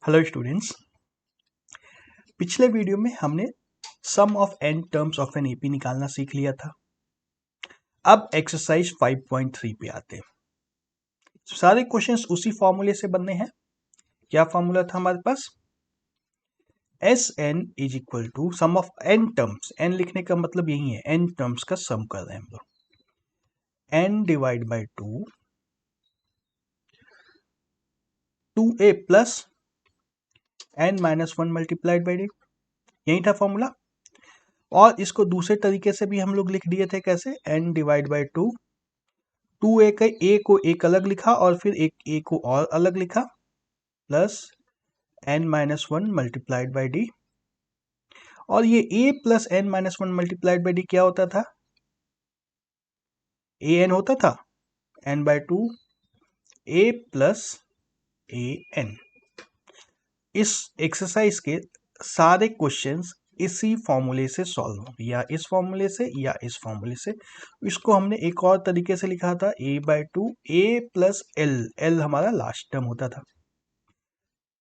Hello students, पिछले video में हमने sum of n terms of an AP निकालना सीख लिया था। अब एक्सरसाइज 5.3 पे आते हैं। सारे क्वेश्चंस उसी फॉर्मूले से बनने हैं। क्या फॉर्मूला था हमारे पास? S n is equal to sum of n terms. n लिखने का मतलब यही है, n टर्म्स का सम कर रहे हैं हम लोग। n divide by 2a plus n minus 1 multiplied by D. यही था फॉर्मूला। और इसको दूसरे तरीके से भी हम लोग लिख दिए थे। कैसे? n डिवाइड बाई 2a का a को एक अलग लिखा और फिर एक a को और अलग लिखा plus n minus 1 multiplied by D. और ये a plus n minus 1 multiplied by D क्या होता था? a n होता था, n by 2 a plus a n। इस एक्सरसाइज के सारे क्वेश्चंस इसी फॉर्मूले से सॉल्व होंगे, या इस फॉर्मूले से या इस फॉर्मूले से। इसको हमने एक और तरीके से लिखा था, a by 2 a plus l। l हमारा लास्ट टर्म होता था।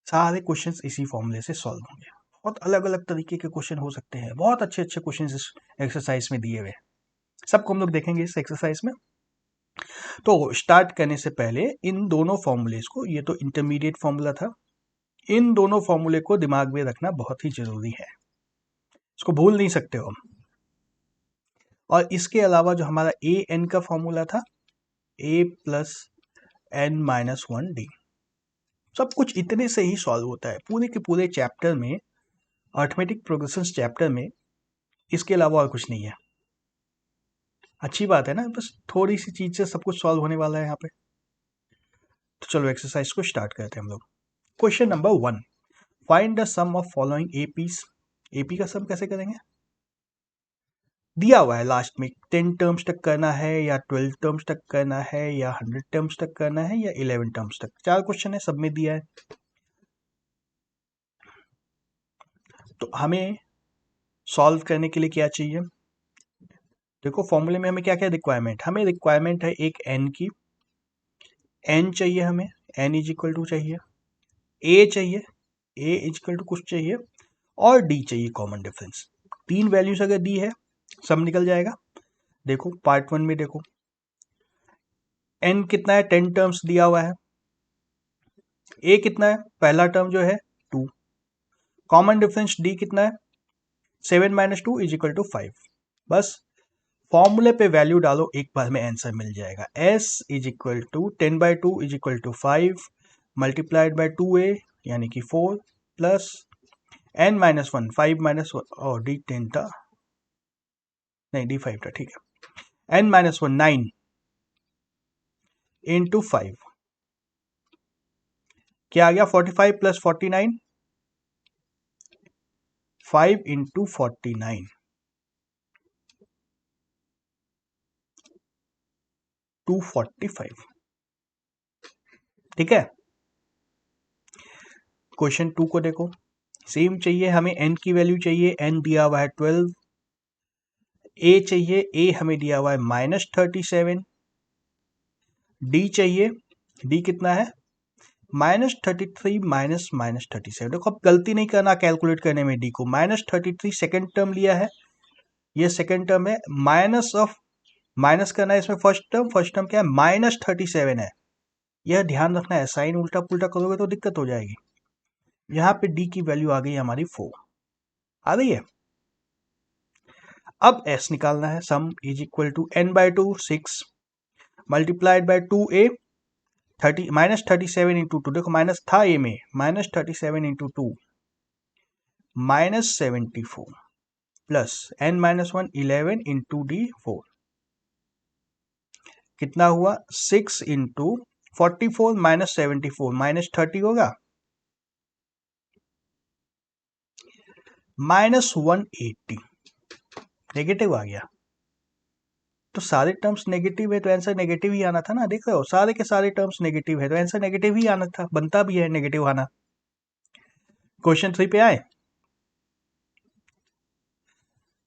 सारे क्वेश्चंस इसी फॉर्मूले से सॉल्व होंगे। बहुत अलग अलग तरीके के क्वेश्चन हो सकते हैं, बहुत अच्छे अच्छे क्वेश्चन इस एक्सरसाइज में दिए हुए हैं। सबको हम लोग देखेंगे इस एक्सरसाइज में। तो स्टार्ट करने से पहले इन दोनों फॉर्मूलेस को, ये तो इंटरमीडिएट फॉर्मूला था, इन दोनों फॉर्मूले को दिमाग में रखना बहुत ही जरूरी है। इसको भूल नहीं सकते हो हम। और इसके अलावा जो हमारा ए एन का फॉर्मूला था, a plus n minus 1 d, सब कुछ इतने से ही सॉल्व होता है पूरे के पूरे चैप्टर में। अरिथमेटिक प्रोग्रेशंस चैप्टर में इसके अलावा और कुछ नहीं है। अच्छी बात है ना, बस थोड़ी सी चीज से सब कुछ सॉल्व होने वाला है यहाँ पे। तो चलो एक्सरसाइज को स्टार्ट करते हैं हम लोग। Question number 1, find the sum of following APs. AP का सम कैसे करेंगे? दिया हुआ है लास्ट में 10 टर्म्स तक करना है, या 12 टर्म्स तक करना है, या 100 टर्म्स तक करना है, या 11 टर्म्स तक। 4 क्वेश्चन है, सब में दिया है। तो हमें सॉल्व करने के लिए क्या चाहिए? देखो फॉर्मूले में हमें क्या क्या रिक्वायरमेंट, हमें रिक्वायरमेंट है एक n की। n चाहिए हमें, n इज इक्वल टू चाहिए, a चाहिए, a इज इक्वल टू कुछ चाहिए, और d चाहिए कॉमन डिफरेंस। 3 वैल्यूज अगर दी है सब निकल जाएगा। देखो पार्ट 1 में देखो n कितना है, 10 टर्म्स दिया हुआ है। a कितना है, पहला टर्म जो है 2। कॉमन डिफरेंस d कितना है, 7 माइनस 2 इज इक्वल टू 5। बस फॉर्मूले पे वैल्यू डालो, एक बार में आंसर मिल जाएगा। s is equal to 10 by 2 is equal to 5 multiplied by 2a यानी कि 4 प्लस n माइनस 1, 5 माइनस 1 और d 10 था, नहीं d 5 था, ठीक है। n माइनस 1 9 इंटू 5 क्या आ गया, 45 प्लस 49, 5 इंटू 49 245। ठीक है। क्वेश्चन 2 को देखो, सेम चाहिए हमें, n की वैल्यू चाहिए, n दिया हुआ है 12। a चाहिए, a हमें दिया हुआ है माइनस 37। d चाहिए, d कितना है, माइनस 33 माइनस माइनस 37। देखो अब गलती नहीं करना कैलकुलेट करने में d को। माइनस 33 सेकेंड टर्म लिया है, ये सेकेंड टर्म है, माइनस ऑफ माइनस करना है इसमें फर्स्ट टर्म। फर्स्ट टर्म क्या है, माइनस 37 है। यह ध्यान रखना है, साइन उल्टा पुल्टा करोगे तो दिक्कत हो जाएगी। यहाँ पे d की वैल्यू आ गई हमारी 4 आ रही है। अब s निकालना है। Sum is equal to n by 2 6 multiplied by 2a 30 minus 37 into 2। देखो माइनस था a में, minus 37 into 2 minus 74 plus n minus 1 11 into d 4 कितना हुआ, 6 इंटू 44 माइनस 74 माइनस 30 होगा, माइनस 180 नेगेटिव आ गया। तो सारे टर्म्स नेगेटिव है तो आंसर नेगेटिव ही आना था ना। देख रहे हो सारे के सारे टर्म्स नेगेटिव है तो आंसर नेगेटिव ही आना था, बनता भी है नेगेटिव आना। क्वेश्चन 3 पे आए,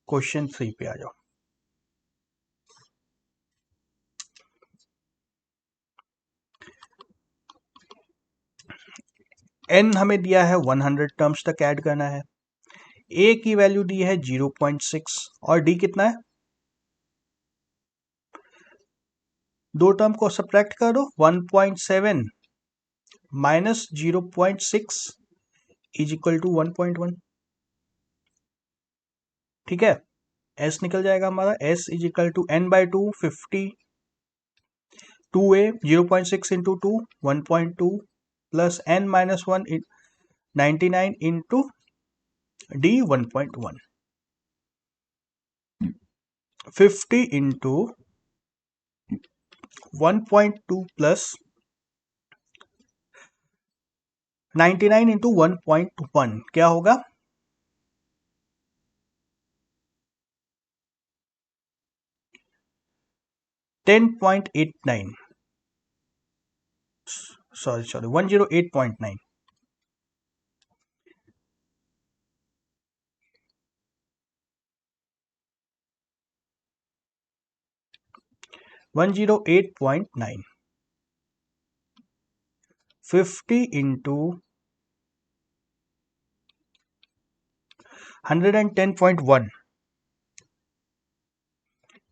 क्वेश्चन 3 पे आ जाओ। n हमें दिया है 100 टर्म्स तक ऐड करना है, a की वैल्यू दी है 0.6 और d कितना है, दो टर्म को सब्ट्रैक्ट कर दो, 1.7 माइनस 0.6 इज इक्वल टू 1.1। ठीक है, s निकल जाएगा हमारा, s is equal to n by two 50 2a 0.6 into 2 1.2 plus n minus 1 99 into d 1.1 50 into 1.2 plus 99 into 1.1 क्या होगा, 10.89 सॉरी 108.9। 108.9 50 इंटू 110.1।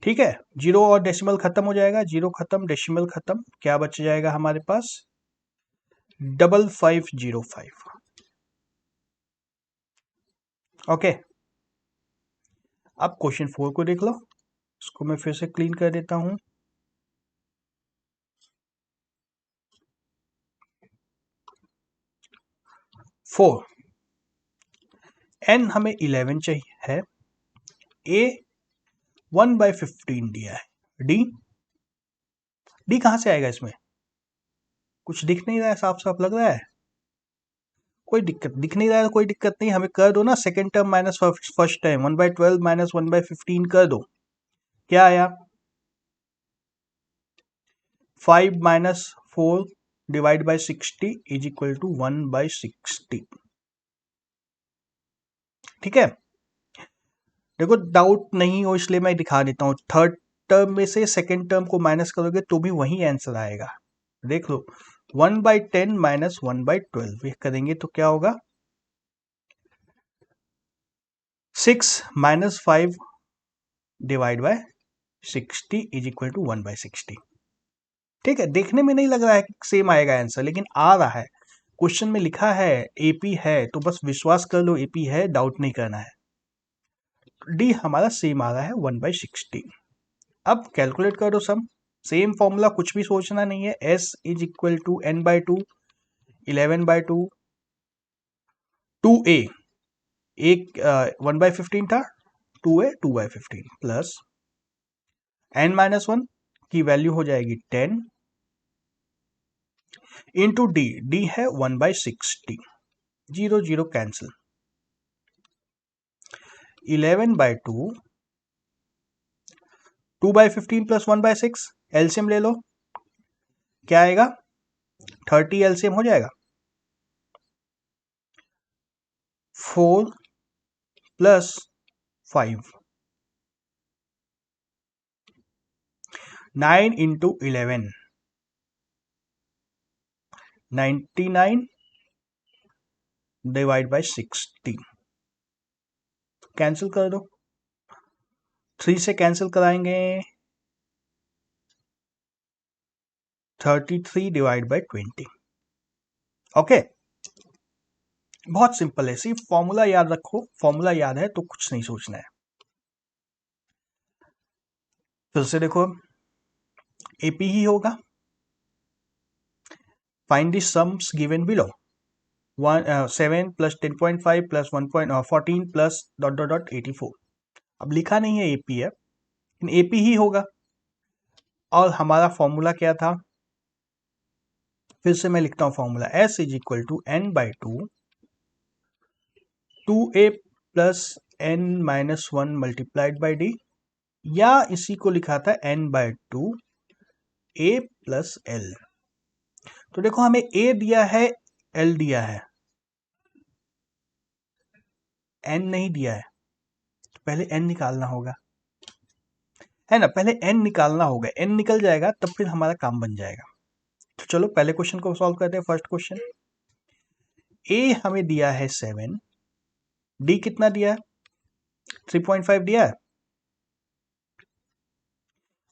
ठीक है, जीरो और डेसिमल खत्म हो जाएगा, जीरो खत्म डेसिमल खत्म, क्या बच जाएगा हमारे पास 5505। ओके, अब क्वेश्चन 4 को देख लो, इसको मैं फिर से क्लीन कर देता हूं। फोर, n हमें 11 चाहिए है, a 1/15 दिया है, d कहां से आएगा, इसमें कुछ दिख नहीं रहा है, साफ साफ लग रहा है, कोई दिक्कत दिख नहीं रहा है, कोई दिक्कत नहीं, हमें कर दो ना second term minus first term, 1/12 minus 1/15 कर दो, क्या आया 5 minus 4 divide by 60 is equal to 1/60। ठीक है, देखो डाउट नहीं हो इसलिए मैं दिखा देता हूँ, थर्ड टर्म में से सेकेंड टर्म को माइनस करोगे तो भी वही आंसर आएगा, देख लो 1/10 माइनस 1/12 ये करेंगे तो क्या होगा 6 minus 5 divide by 60 is equal to 1/60। ठीक है, देखने में नहीं लग रहा है कि सेम आएगा आंसर, लेकिन आ रहा है, क्वेश्चन में लिखा है एपी है तो बस विश्वास कर लो एपी है, डाउट नहीं करना है। डी हमारा सेम आ रहा है 1/60। अब कैलकुलेट करो सम, सेम फॉर्मूला, कुछ भी सोचना नहीं है, s is equal to n by two 11/2 2a, एक 1/15 था, 2a 2/15 प्लस n माइनस 1 की वैल्यू हो जाएगी 10 इंटू डी है 1/60, 0 0 कैंसिल, 11/2 2/15 प्लस 1/6 एलसीएम ले लो, क्या आएगा 30 एलसीएम हो जाएगा, 4 plus 5 9 into 11 99 divide by 60, cancel कर दो, 3 से कैंसिल कराएंगे 33 डिवाइड बाई 20। ओके, बहुत सिंपल है, सिर्फ फॉर्मूला याद रखो, फॉर्मूला याद है तो कुछ नहीं सोचना है। फिर से देखो, एपी ही होगा, find the sums given below, 7 plus 10.5 plus 1.14 plus dot dot dot 84। अब लिखा नहीं है एपी है, लेकिन एपी ही होगा, और हमारा फॉर्मूला क्या था, फिर से मैं लिखता हूं formula, s is equal to n by two 2a plus n minus 1 multiplied by d, या इसी को लिखा था n by two a plus l. तो देखो हमें a दिया है, l दिया है, n नहीं दिया है, तो पहले n निकालना होगा, है ना, पहले n निकालना होगा, n निकल जाएगा तब फिर हमारा काम बन जाएगा। तो चलो पहले क्वेश्चन को सॉल्व करते हैं, फर्स्ट क्वेश्चन, ए हमें दिया है 7, डी कितना दिया है 3.5 दिया है,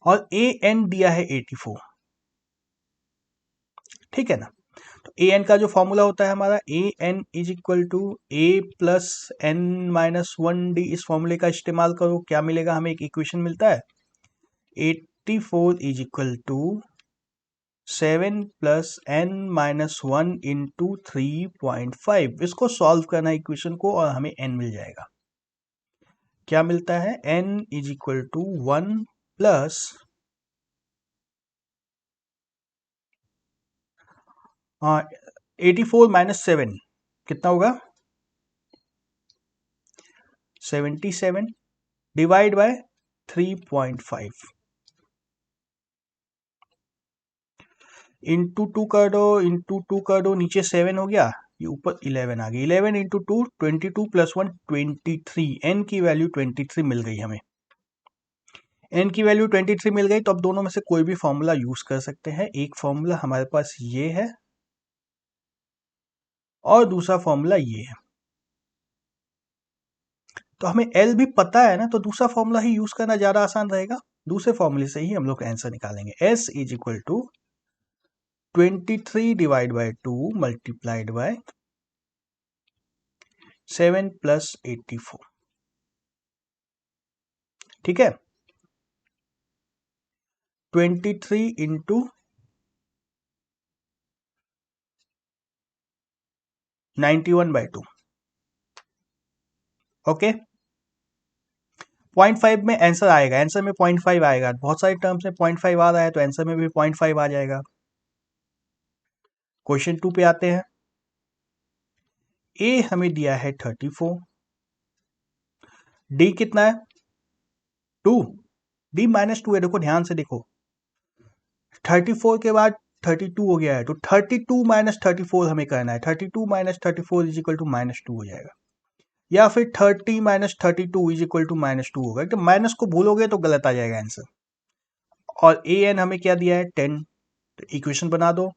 और ए एन दिया है 84। ठीक है ना। तो ए एन का जो फॉर्मूला होता है हमारा a n is equal to a plus n minus 1 d, इस फॉर्मूले का इस्तेमाल करो, क्या मिलेगा हमें, एक इक्वेशन मिलता है 84 is equal to 7 plus n minus 1 into 3.5। इसको सॉल्व करना है इक्वेशन को, और हमें एन मिल जाएगा। क्या मिलता है, n is equal to 1 plus 84 minus 7 कितना होगा 77 डिवाइड बाय 3.5 इंटू 2 कर दो, इंटू 2 कर दो, नीचे 7 हो गया, ये ऊपर 11 आ गई। 11 इंटू 2 22 प्लस 1 23, एन की वैल्यू 23 मिल गई हमें। एन की वैल्यू 23 मिल गई, तो अब दोनों में से कोई भी फॉर्मूला यूज कर सकते हैं। एक फॉर्मूला हमारे पास ये है और दूसरा फॉर्मूला ये है। तो हमें एल भी पता है ना, तो दूसरा फॉर्मूला ही यूज करना ज्यादा आसान रहेगा। दूसरे फॉर्मूले से ही हम लोग आंसर निकालेंगे। S is equal to 23 divide by 2 multiplied by 7 plus 84। ठीक है, 23 इंटू 91/2। ओके, 0.5 में आंसर आएगा, आंसर में 0.5 आएगा। बहुत सारे टर्म्स में 0.5 आ रहा है, तो आंसर में भी 0.5 आ जाएगा। क्वेश्चन 2 पे आते हैं। ए हमें दिया है 34, डी कितना है 2, डी माइनस 2 है। देखो ध्यान से देखो, 34 के बाद 32 हो गया है, तो 32 माइनस 34 हमें करना है। 32 माइनस 34 इज इक्वल टू -2 हो जाएगा, या फिर 30 माइनस 32 इज इक्वल टू -2 होगा। तो माइनस को भूलोगे तो गलत आ जाएगा आंसर। और ए एन हमें क्या दिया है 10, तो इक्वेशन बना दो।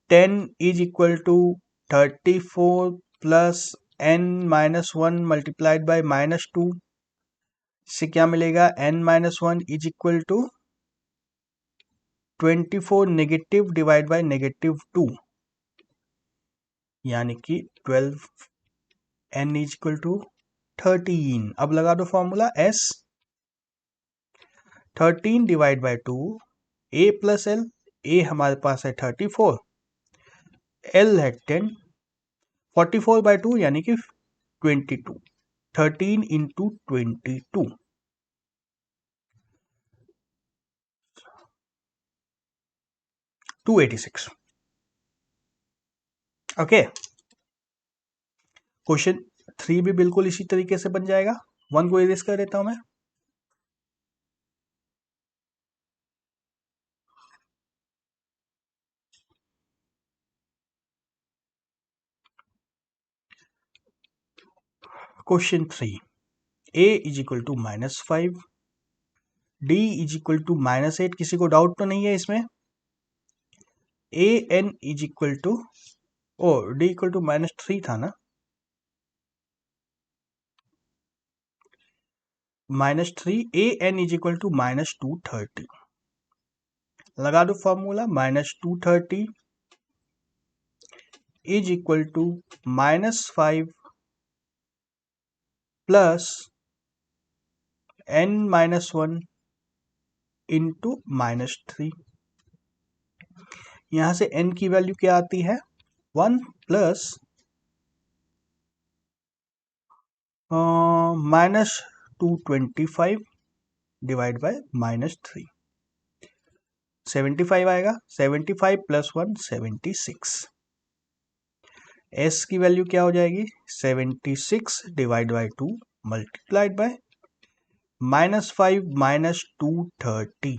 10 is equal to 34 plus n minus 1 multiplied by -2 से क्या मिलेगा, n minus 1 is equal to 24 negative divide by -2, यानी कि 12, n इज इक्वल टू 13। अब लगा दो formula s, 13 divide by 2 a plus L. a हमारे पास है 34, l है 10, 44/2 यानी कि 22, 13 इंटू 22, 286। ओके, क्वेश्चन 3 भी बिल्कुल इसी तरीके से बन जाएगा। 1 को इरेज कर देता हूं मैं। Question 3, a is equal to -5, d is equal to -8। किसी को डाउट तो नहीं है इसमें। a n is equal to, oh d equal to -3 था ना, -3, a n is equal to -230। लगा दो formula, -230 is equal to -5 plus n minus 1 into -3। यहां से n की वैल्यू क्या आती है 1 प्लस -225 डिवाइड बाय -3, 75 आएगा। 75 प्लस 1 76। s की वैल्यू क्या हो जाएगी 76 divide by 2 multiplied bye -5 minus 230,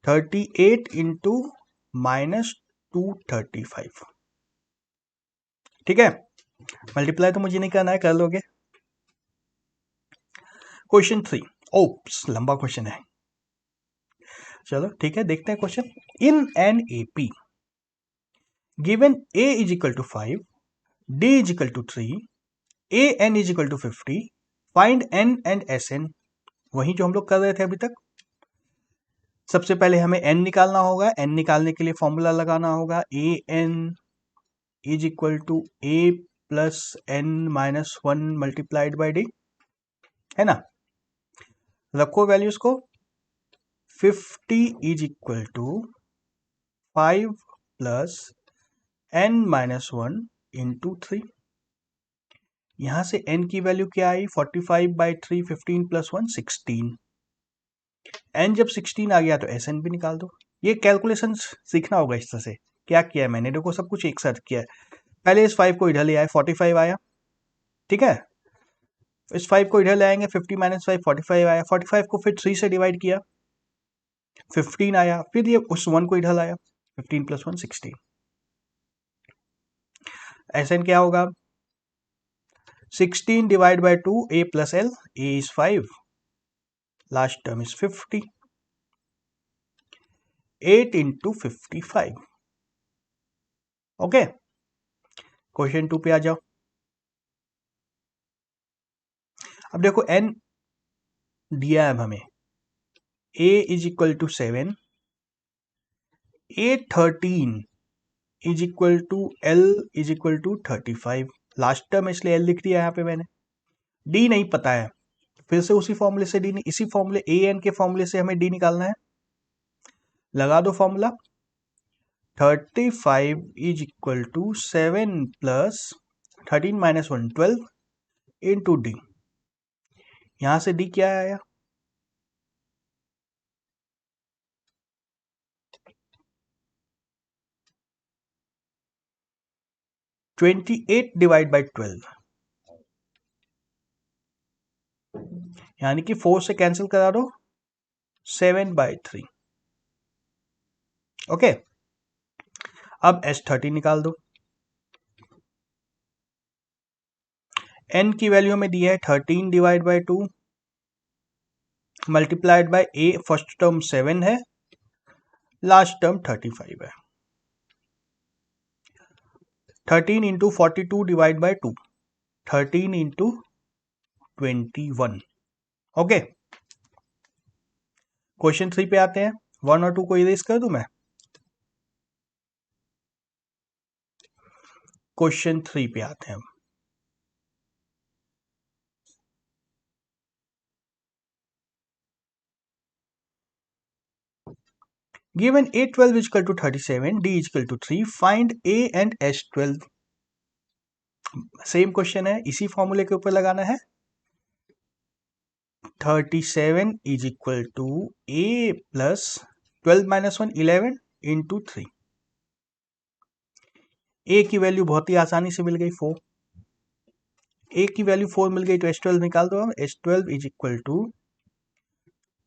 38 into -235। ठीक है, मल्टीप्लाई तो मुझे नहीं करना है, कर लोगे। क्वेश्चन 3, ओप्स लंबा क्वेश्चन है, चलो ठीक है देखते हैं question. In an AP given a is equal to 5, d is equal to 3, a n is equal to 50, find n and S n. वही जो हम लोग कर रहे थे अभी तक। सबसे पहले हमें n निकालना होगा। n निकालने के लिए फॉर्मूला लगाना होगा, a n is equal to a plus n minus 1 multiplied by d, है ना। रखो वैल्यूज को। 50 is equal to 5 plus n minus 1 into 3। यहां से n की वैल्यू क्या आई, 45 बाई 3, 15 प्लस 1 16। n जब 16 आ गया तो एस एन भी निकाल दो। ये कैलकुलेशन सीखना होगा इस तरह से। क्या किया है मैंने, देखो सब कुछ एक साथ किया है। पहले इस 5 को इधर ले आए, 45 आया, ठीक है। इस 5 को इधर ले आएंगे, 50 माइनस 5 45 आया। 45 को फिर 3 से डिवाइड किया, 15 आया। फिर ये उस 1 को इधर लाया, 15 प्लस 1 16। एस एन क्या होगा, 16 divide by 2 a plus l, a is 5, last term is 50, 8 into 55। Okay, question 2 पे आ जाओ। अब देखो n दिया है अब हमें, a is equal to 7, a 13 is equal to l is equal to 35। Last term इसलिए l लिख दिया यहाँ पे मैंने। d नहीं पता है, फिर से उसी फॉर्मूले से d, इसी फॉर्मूले a n के फॉर्मूले से हमें d निकालना है। लगा दो formula, 35 is equal to 7 plus 13 minus 1 12 into d. यहां से डी क्या आया, 28 डिवाइड बाई 12, यानी कि 4 से कैंसिल करा दो, 7 बाई 3। ओके, अब S30 निकाल दो। n की वैल्यू हमें दी है 13 divide by 2 multiplied bye a, first term 7 है, लास्ट टर्म 35 है। 13 into 42 divide by 2, 13 into 21। Okay, question 3 पे आते हैं। 1 और 2 को इरेज कर दूं मैं। क्वेश्चन 3 पे आते हैं। Given A12 is equal to 37, D is equal to 3, find A and S12। Same question है, इसी फॉर्मूले के ऊपर लगाना है। 37 is equal to A plus 12 minus 1 11 into 3। A की वैल्यू बहुत ही आसानी से मिल गई, 4। A की वैल्यू 4 मिल गई तो S12 निकाल दो। हम S12 is equal to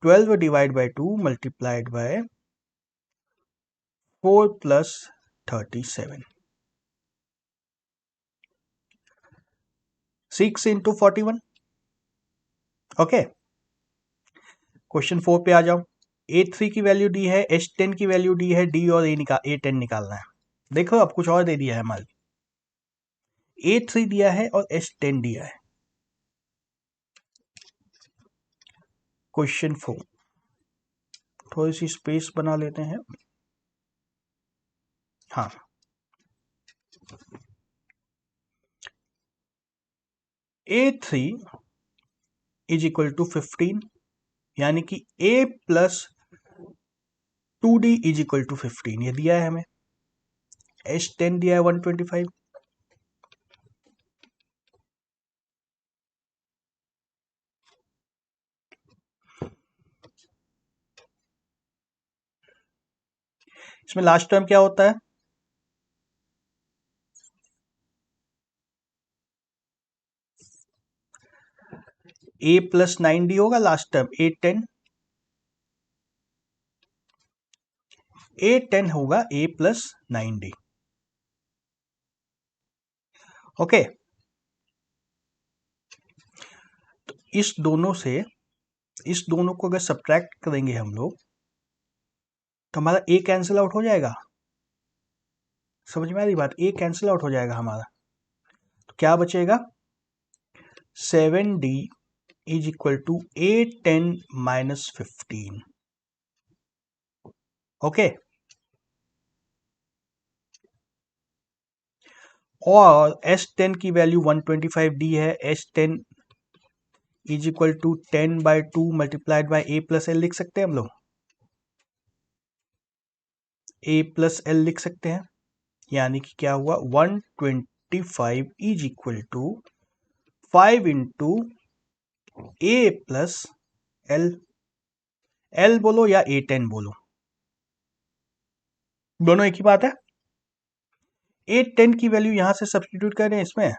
12 divide by 2 multiplied by 4 plus 37, 6 into 41। Okay, question 4 पे आ जाओ। A3 की वैल्यू दी है, S10 की वैल्यू दी है, D और A10 निकालना है। देखो अब कुछ और दे दिया है हमारे, A3 दिया है और S10 दिया है। क्वेश्चन 4, थोड़ी सी स्पेस बना लेते हैं। हाँ, A3 इज इक्वल टू 15, यानी कि A plus 2D is equal to 15, ये दिया है हमें। S10 दिया है 125। इसमें लास्ट टर्म क्या होता है, A प्लस 9D होगा लास्ट टर्म, A10। A10 होगा A प्लस 9D। ओके, तो इस दोनों को अगर सब्ट्रैक्ट करेंगे हम लोग तो हमारा A कैंसिल आउट हो जाएगा। समझ में आ रही बात? ए कैंसिल आउट हो जाएगा हमारा, तो क्या बचेगा? 7D is equal to A10 minus 15। Okay, और S10 की वैल्यू 125D है। S10 is equal to 10/2 multiplied by A plus l लिख सकते हैं हम लोग, A प्लस एल लिख सकते हैं। यानी कि क्या हुआ, 125 is equal to 5 into A plus l, l बोलो या A10 बोलो, दोनों एक ही बात है। A10 की वैल्यू यहां से सब्स्टिट्यूट करें इसमें,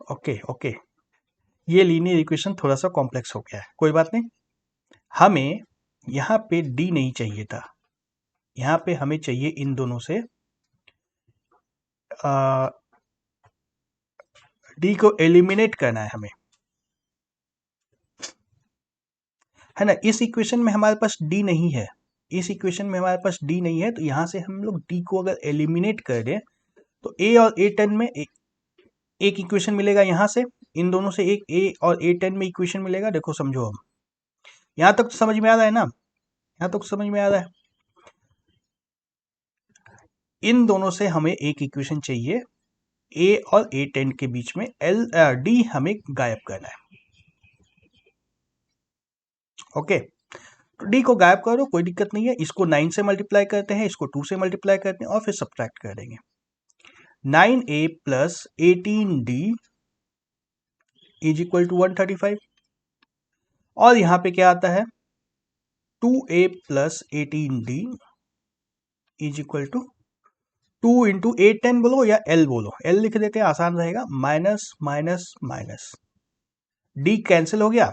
ओके ओके, ये लीनियर इक्वेशन थोड़ा सा कॉम्प्लेक्स हो गया है, कोई बात नहीं। हमें यहाँ पे D नहीं चाहिए था, यहाँ पे हमें चाहिए इन दोनों से D को एलिमिनेट करना है हमें, है ना। इस इक्वेशन में हमारे पास D नहीं है, इस इक्वेशन में हमारे पास D नहीं है, तो यहाँ से हम लोग D को अगर एलिमिनेट कर दें तो A और A10 में एक इक्वेशन मिलेगा, यहाँ से इन दोनों से एक A और A10 में इक्वेशन मिलेगा। देखो समझो, हम यहाँ तक तो समझ में आ रहा है ना, यहाँ तक समझ में आ रहा है। इन दोनों से हमें एक इक्वेशन चाहिए, A और A10 के बीच में D हमें गायब करना है। ओके, तो D को गायब करो, कोई दिक्कत नहीं है। इसको 9 से मल्टीप्लाई करते हैं, इसको 2 से मल्टीप्लाई करते हैं और फिर सब्ट्रैक्ट कर देंगे। 9A plus 18D is equal to 135, और यहां पे क्या आता है, 2A plus 18D is equal to 2 into A10 बोलो या L बोलो, L लिख देते हैं, आसान रहेगा। Minus minus minus, D cancel हो गया।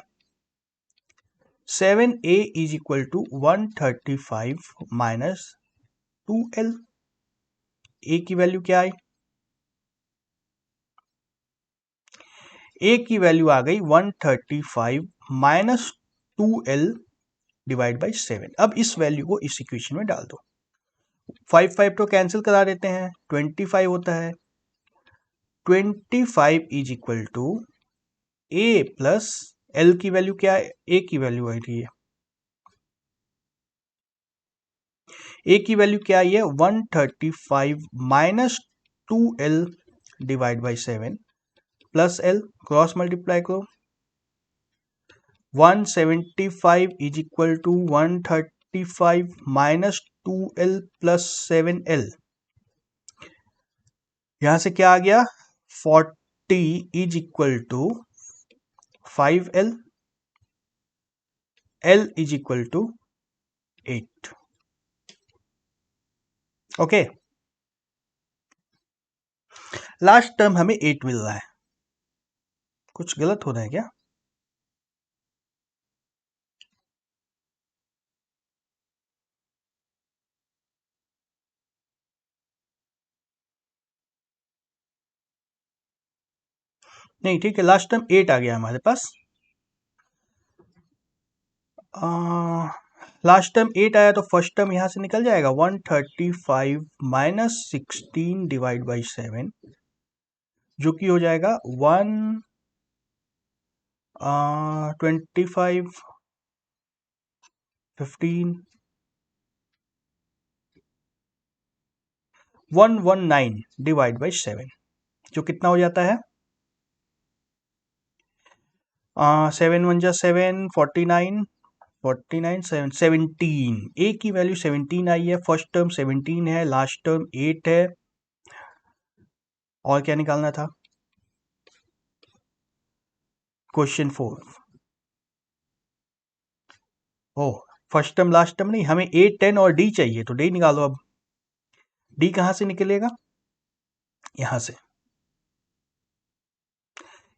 7A is equal to 135 minus 2L। A की वैल्यू क्या आई? A की वैल्यू आ गई 135 माइनस 2L डिवाइड बाई 7। अब इस वैल्यू को इस इक्वेशन में डाल दो, 5 तो कैंसिल करा देते हैं, 25 होता है। 25 is equal to A plus L की वैल्यू क्या है? A की वैल्यू आई थी, A की वैल्यू क्या आई है? 135 minus 2L divide by 7 plus L, cross multiply करो। 175 is equal to 135 minus 2L plus 7L। यहां से क्या आ गया? 40 is equal to 5L, L is equal to 8। Okay, last term हमें 8 मिल रहा है, कुछ गलत हो रहा है क्या? नहीं, ठीक है, लास्ट टर्म 8 आ गया हमारे पास। लास्ट टर्म 8 आया तो फर्स्ट टर्म यहां से निकल जाएगा, 135 माइनस 16 डिवाइड बाई 7, जो कि हो जाएगा 125 15 119 डिवाइड बाई 7, जो कितना हो जाता है? 7 1 जा 7, 49 49 7 17। ए की वैल्यू 17 आई है, फर्स्ट टर्म 17 है, लास्ट टर्म 8 है, और क्या निकालना था? क्वेश्चन 4। ओ, फर्स्ट टर्म लास्ट टर्म नहीं, हमें 8 10 और डी चाहिए, तो डी निकालो। अब डी कहां से निकलेगा? यहां से।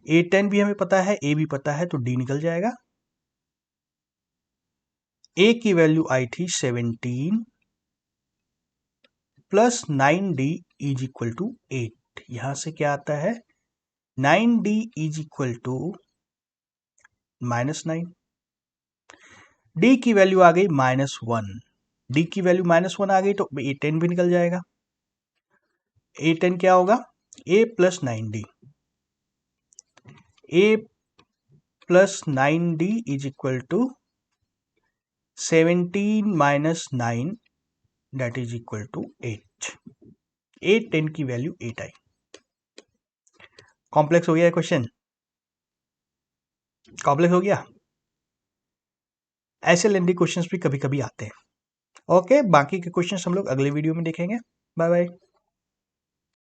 A10 भी हमें पता है, ए भी पता है, तो डी निकल जाएगा। ए की वैल्यू आई थी 17 plus 9D is equal to 8। यहां से क्या आता है? 9D is equal to -9। D की वैल्यू आ गई -1। डी की वैल्यू -1 आ गई तो A10 भी निकल जाएगा। A10 क्या होगा? A plus 9D, A plus 9D is equal to 17 minus 9 that is equal to 8। A10 की वैल्यू 8 आई। कॉम्प्लेक्स हो गया क्वेश्चन? कॉम्प्लेक्स हो गया? ऐसे लेंदी क्वेश्चंस भी कभी कभी आते हैं। ओके, बाकी के क्वेश्चंस हम लोग अगले वीडियो में देखेंगे। Bye bye.